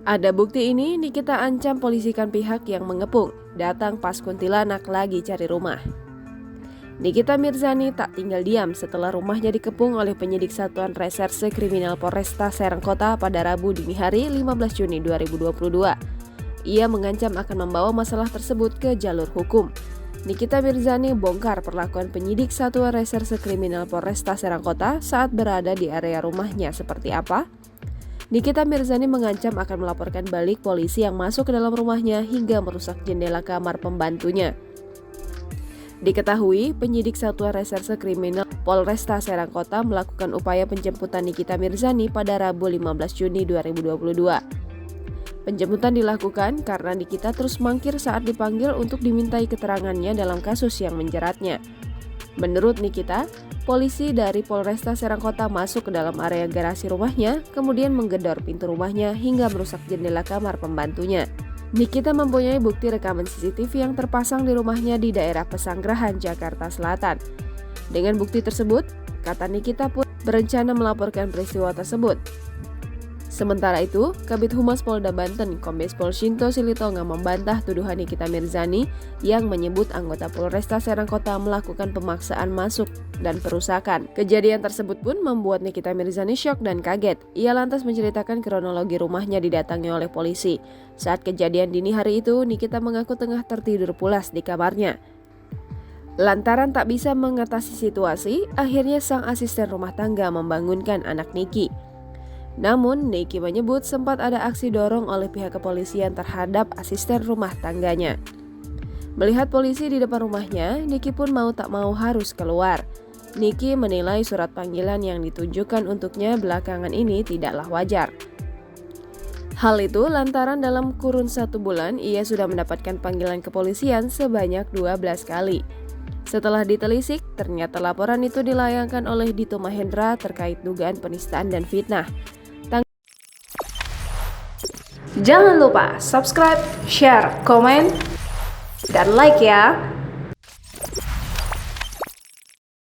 Ada bukti ini, Nikita ancam polisikan pihak yang mengepung, datang pas kuntilanak lagi cari rumah. Nikita Mirzani tak tinggal diam setelah rumahnya dikepung oleh penyidik Satuan Reserse Kriminal Polresta Serang Kota pada Rabu dini hari 15 Juni 2022. Ia mengancam akan membawa masalah tersebut ke jalur hukum. Nikita Mirzani bongkar perlakuan penyidik Satuan Reserse Kriminal Polresta Serang Kota saat berada di area rumahnya seperti apa. Nikita Mirzani mengancam akan melaporkan balik polisi yang masuk ke dalam rumahnya hingga merusak jendela kamar pembantunya. Diketahui, penyidik Satuan Reserse Kriminal Polresta Serang Kota melakukan upaya penjemputan Nikita Mirzani pada Rabu 15 Juni 2022. Penjemputan dilakukan karena Nikita terus mangkir saat dipanggil untuk dimintai keterangannya dalam kasus yang menjeratnya. Menurut Nikita, polisi dari Polresta Serang Kota masuk ke dalam area garasi rumahnya, kemudian menggedor pintu rumahnya hingga merusak jendela kamar pembantunya. Nikita mempunyai bukti rekaman CCTV yang terpasang di rumahnya di daerah Pesanggerahan, Jakarta Selatan. Dengan bukti tersebut, kata Nikita pun berencana melaporkan peristiwa tersebut. Sementara itu, Kabid Humas Polda Banten, Kombes Pol Shinto Silitonga membantah tuduhan Nikita Mirzani yang menyebut anggota Polresta Serang Kota melakukan pemaksaan masuk dan perusakan. Kejadian tersebut pun membuat Nikita Mirzani syok dan kaget. Ia lantas menceritakan kronologi rumahnya didatangi oleh polisi. Saat kejadian dini hari itu, Nikita mengaku tengah tertidur pulas di kamarnya. Lantaran tak bisa mengatasi situasi, akhirnya sang asisten rumah tangga membangunkan anak Niki. Namun, Niki menyebut sempat ada aksi dorong oleh pihak kepolisian terhadap asisten rumah tangganya. Melihat polisi di depan rumahnya, Niki pun mau tak mau harus keluar. Niki menilai surat panggilan yang ditunjukkan untuknya belakangan ini tidaklah wajar. Hal itu lantaran dalam kurun 1 bulan ia sudah mendapatkan panggilan kepolisian sebanyak 12 kali. Setelah ditelisik, ternyata laporan itu dilayangkan oleh Dito Mahendra terkait dugaan penistaan dan fitnah. Jangan lupa subscribe, share, komen, dan like ya!